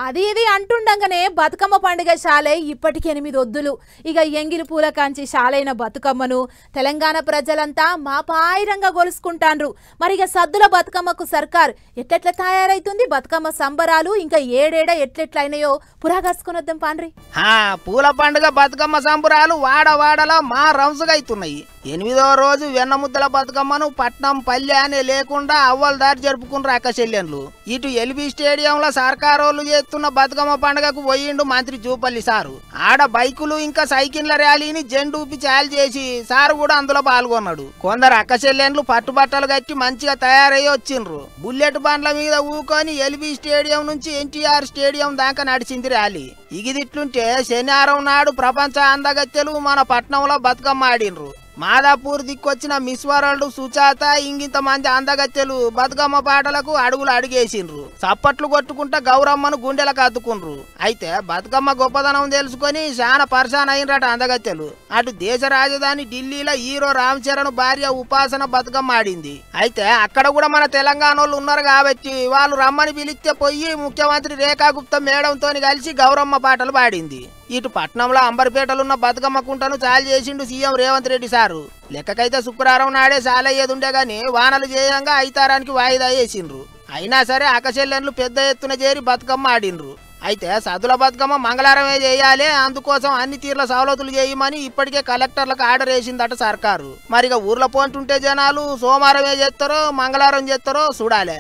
అది ఇది అంటుండగానే బతుకమ్మ పండుగ శాలే ఇప్పటికి 8 ఒద్దులు. ఇక ఎంగిలి పూల కాంచి శాలైన బతుకమ్మను తెలంగాణ ప్రజలంతా మా పాయిరంగా గొలుసుకుంటాండ్రు. మరి ఇక సద్దుల బతుకమ్మకు సర్కార్ ఎట్లెట్లా తయారైతుంది, బతుకమ్మ సంబరాలు ఇంకా ఏడేడ ఎట్లెట్లయినాయో పురాగాసుకునొద్దాం పాండ్రి. పూల పండుగ బతుకమ్మ సంబరాలు వాడవాడలా మా రంసుగైతున్నాయి. 8వ రోజు వెన్నముద్దల బతుకమ్మను పట్నం పల్లె అనే లేకుండా అవ్వలదారి జరుపుకున్నారు అక్క చెల్లెన్లు. ఇటు ఎల్బీ స్టేడియంలో సర్కారోళ్ళు చేస్తున్న బతుకమ్మ పండుగకు పోయిండు మంత్రి జూపల్లి సారు. ఆడ బైకులు ఇంకా సైకిళ్ల ర్యాలీని జెండూపి చాలు చేసి సారు కూడా అందులో పాల్గొన్నాడు. కొందరు అక్క చెల్లెన్లు పట్టుబట్టలు కట్టి మంచిగా తయారయ్యి వచ్చిండ్రు. బుల్లెట్ బండ్ల మీద ఊకొని ఎల్బీ స్టేడియం నుంచి ఎన్టీఆర్ స్టేడియం దాకా నడిచింది ర్యాలీ. ఇగిదిట్లుంటే శనివారం నాడు ప్రపంచ అందగత్తెలు మన పట్నంలో బతుకమ్మ ఆడినరు. మాదాపూర్ దిక్కొచ్చిన మిస్ వరల్డ్ సుచాత ఇంగింత మంది అందగత్తెలు బతుకమ్మ పాటలకు అడుగులు అడిగేసిండ్రు. చప్పట్లు కొట్టుకుంటా గౌరమ్మను గుండెలకు అద్దుకుండ్రు. అయితే బతుకమ్మ గొప్పదనం తెలుసుకొని చాలా పర్షాన్ అయినరట అందగత్తెలు. అటు దేశ రాజధాని ఢిల్లీలో హీరో రామ్ చరణ్ భార్య ఉపాసన బతుకమ్మ ఆడింది. అయితే అక్కడ కూడా మన తెలంగాణ వాళ్ళు ఉన్నారు కాబట్టి వాళ్ళు రమ్మని పిలిస్తే పోయి ముఖ్యమంత్రి రేఖా గుప్తా మేడంతో కలిసి గౌరమ్మ పాటలు పాడింది. ఇటు పట్నంలో అంబర్పేటలున్న బతుకమ్మ కుంటను చాలు చేసిండు సీఎం రేవంత్ రెడ్డి సారు. లెక్కకైతే శుక్రవారం నాడే చాలయ్యేదుండే గాని వానలు చేయంగా ఐతారానికి వాయిదా వేసిండ్రు. అయినా సరే అక్కచెల్లెన్లు పెద్ద ఎత్తున చేరి బతుకమ్మ ఆడిండ్రు. అయితే సద్దుల బతుకమ్మ మంగళవారమే చేయాలి, అందుకోసం అన్ని తీర్ల సవలతులు చేయమని ఇప్పటికే కలెక్టర్లకు ఆర్డర్ వేసిందట సర్కారు. మరిగా ఊర్లో పోంటుంటే జనాలు సోమవారమే చేస్తారో మంగళవారం చేస్తారో చూడాలి.